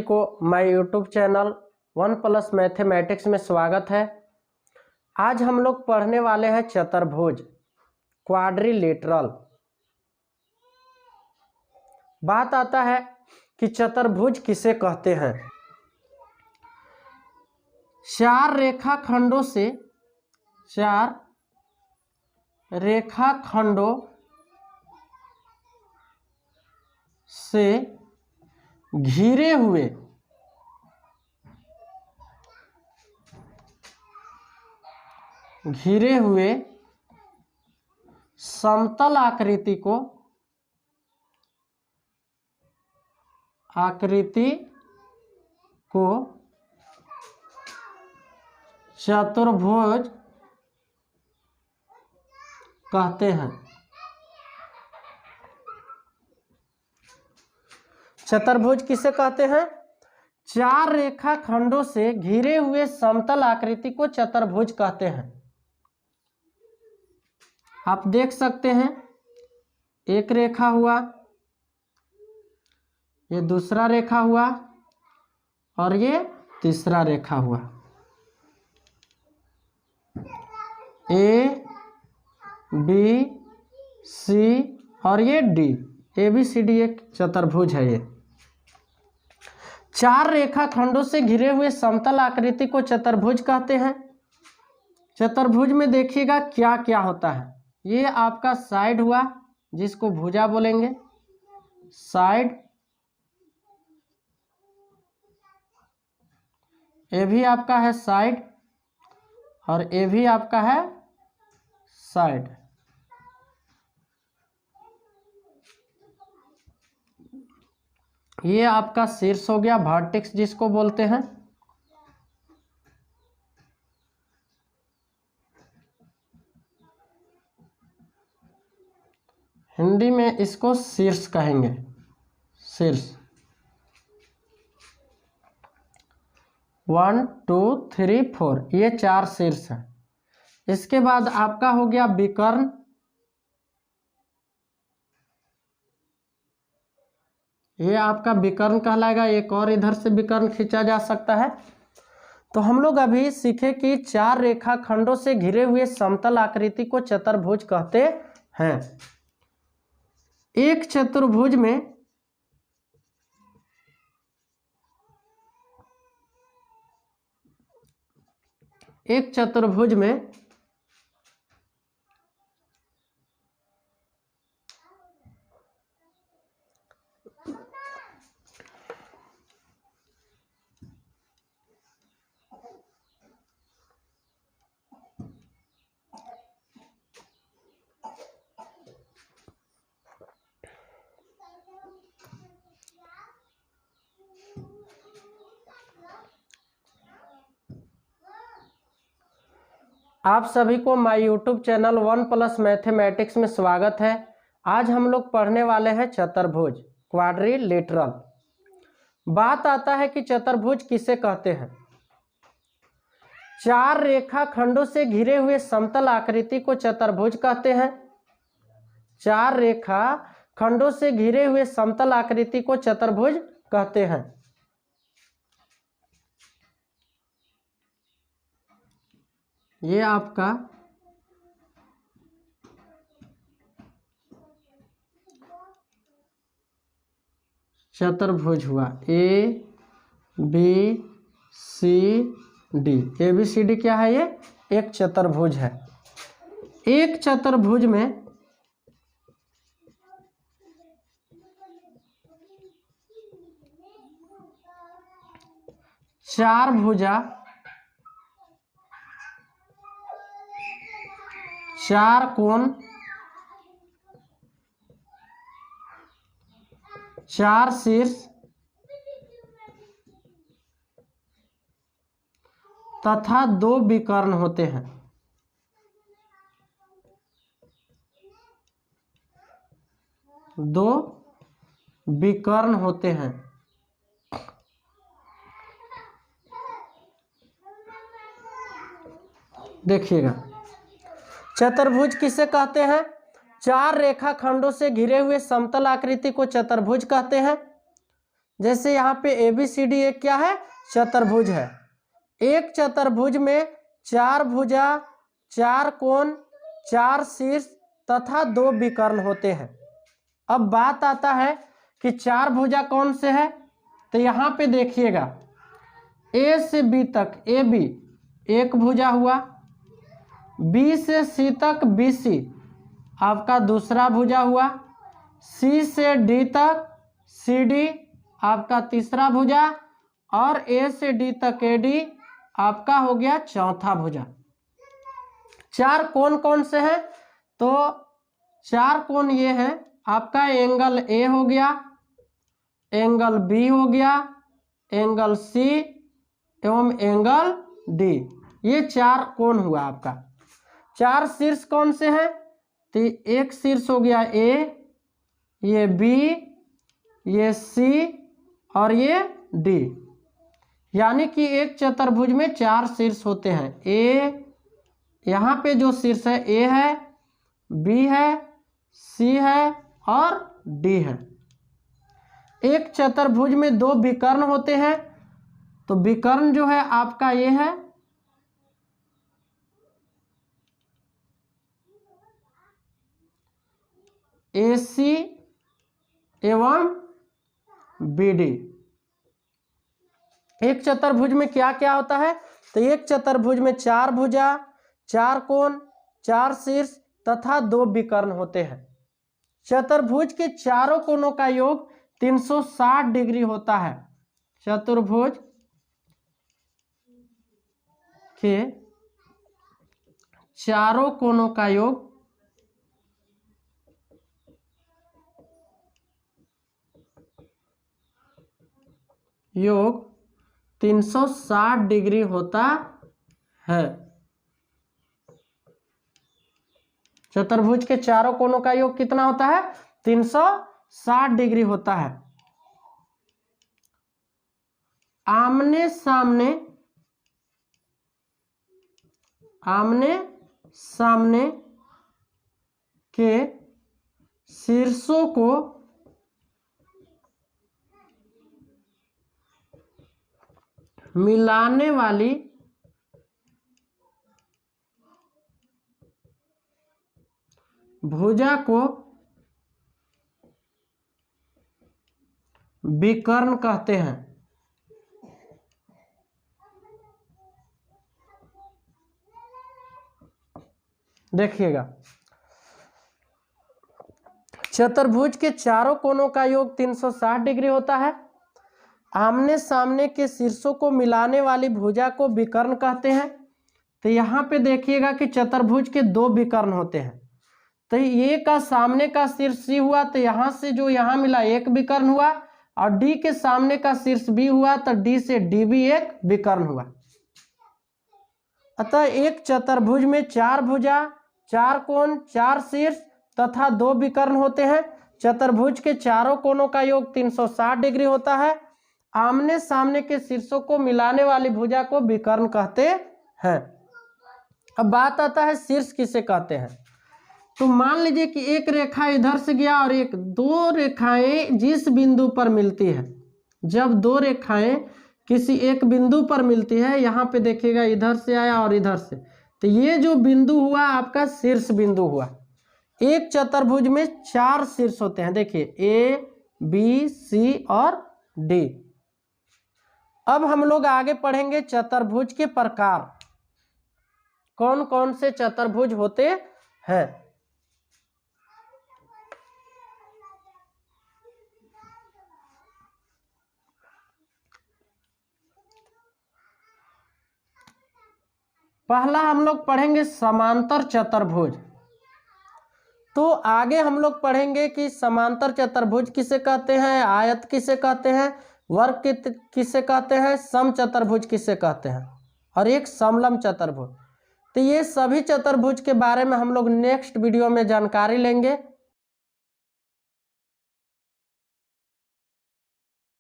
सभी को my YouTube channel 1+ mathematics में स्वागत है। आज हम लोग पढ़ने वाले हैं चतुर्भुज क्वाड्रिलेटरल। बात आता है कि चतुर्भुज किसे कहते हैं। चार रेखाखंडों से घिरे हुए समतल आकृति को चतुर्भुज कहते हैं। चतुर्भुज किसे कहते हैं? चार रेखाखंडों से घिरे हुए समतल आकृति को चतुर्भुज कहते हैं। आप देख सकते हैं, एक रेखा हुआ, ये दूसरा रेखा हुआ और ये तीसरा रेखा हुआ। ए बी सी और ये D, A B C D एक चतुर्भुज है। ये चार रेखाखंडों से घिरे हुए समतल आकृति को चतुर्भुज कहते हैं। चतुर्भुज में देखिएगा क्या क्या होता है। ये आपका साइड हुआ, जिसको भुजा बोलेंगे, साइड। ये भी आपका है साइड और ये भी आपका है साइड। ये आपका शीर्ष हो गया, वर्टेक्स जिसको बोलते हैं। हिंदी में इसको शीर्ष कहेंगे, शीर्ष। 1 2 3 4 ये चार शीर्ष है। इसके बाद आपका हो गया विकर्ण। ये आपका विकर्ण कहलाएगा। एक और इधर से विकर्ण खींचा जा सकता है। तो हम लोग अभी सीखे कि चार रेखाखंडों से घिरे हुए समतल आकृति को चतुर्भुज कहते हैं। एक चतुर्भुज में आप सभी को माय यूट्यूब चैनल 1+ मैथमेटिक्स में स्वागत है। आज हम लोग पढ़ने वाले हैं चतुर्भुज क्वाड्रिलेटरल। बात आता है कि चतुर्भुज किसे कहते हैं। चार रेखाखंडों से घिरे हुए समतल आकृति को चतुर्भुज कहते हैं। चार रेखाखंडों से घिरे हुए समतल आकृति को चतुर्भुज कहते हैं। ये आपका चतुर्भुज हुआ, A B C D. A B C D क्या है? ये एक चतुर्भुज है। एक चतुर्भुज में चार भुजा, चार कोण, चार शीर्ष तथा दो विकर्ण होते हैं। दो विकर्ण होते हैं। देखिएगा, चतुर्भुज किसे कहते हैं? चार रेखाखंडों से घिरे हुए समतल आकृति को चतुर्भुज कहते हैं। जैसे यहाँ पे ABCD एक क्या है, चतुर्भुज है। एक चतुर्भुज में 4 भुजा, 4 कोण, 4 शीर्ष तथा 2 विकर्ण होते हैं। अब बात आता है कि 4 भुजा कौन से है, तो यहाँ पे देखिएगा A से B तक AB एक भुजा हुआ, B से C तक BC आपका दूसरा भुजा हुआ, C से D तक CD आपका तीसरा भुजा और A से D तक AD आपका हो गया चौथा भुजा। 4 कोण कौन से हैं, तो 4 कोण ये हैं आपका एंगल A हो गया, एंगल B हो गया, एंगल C एवं एंगल D, ये 4 कोण हुआ आपका। 4 शीर्ष कौन से हैं, तो एक शीर्ष हो गया A, ये B, ये C और ये D, यानी कि एक चतुर्भुज में 4 शीर्ष होते हैं। A यहाँ पे जो शीर्ष है A है, B है, C है और D है। एक चतुर्भुज में 2 विकर्ण होते हैं, तो विकर्ण जो है आपका ये है AC एवं BD। एक चतुर्भुज में क्या क्या होता है, तो एक चतुर्भुज में 4 भुजा, 4 कोण, 4 शीर्ष तथा 2 विकर्ण होते हैं। चतुर्भुज के चारों कोणों का योग 360 डिग्री होता है। चतुर्भुज के चारों कोणों का योग 360 डिग्री होता है। चतुर्भुज के चारों कोणों का योग कितना होता है, 360 डिग्री होता है। आमने सामने के शीर्षों को मिलाने वाली भुजा को विकर्ण कहते हैं। देखिएगा, चतुर्भुज के चारों कोणों का योग 360 डिग्री होता है। आमने सामने के शीर्षों को मिलाने वाली भुजा को विकर्ण कहते हैं। तो यहाँ पे देखिएगा कि चतुर्भुज के 2 विकर्ण होते हैं। तो ये का सामने का शीर्ष C हुआ, तो यहाँ से जो यहाँ मिला एक विकर्ण हुआ, और D के सामने का शीर्ष B हुआ, तो D से D भी एक विकर्ण हुआ। अतः एक चतुर्भुज में 4 भुजा, 4 कोण, 4 शीर्ष तथा 2 विकर्ण होते हैं। चतुर्भुज के चारों कोणों का योग 360 डिग्री होता है। आमने सामने के शीर्षों को मिलाने वाली भुजा को विकर्ण कहते हैं। अब बात आता है शीर्ष किसे कहते हैं। तो मान लीजिए कि एक रेखा इधर से गया और 2 रेखाएं जिस बिंदु पर मिलती है, जब 2 रेखाएं किसी एक बिंदु पर मिलती है, यहाँ पे देखिएगा इधर से आया और इधर से, तो ये जो बिंदु हुआ आपका शीर्ष बिंदु हुआ। एक चतुर्भुज में 4 शीर्ष होते हैं, देखिए A, B, C और D। अब हम लोग आगे पढ़ेंगे चतुर्भुज के प्रकार, कौन कौन से चतुर्भुज होते हैं। पहला हम लोग पढ़ेंगे समांतर चतुर्भुज। तो आगे हम लोग पढ़ेंगे कि समांतर चतुर्भुज किसे कहते हैं, आयत किसे कहते हैं, वर्ग किसे कहते हैं, समचतुर्भुज किसे कहते हैं, और एक समलंब चतुर्भुज। तो ये सभी चतुर्भुज के बारे में हम लोग नेक्स्ट वीडियो में जानकारी लेंगे।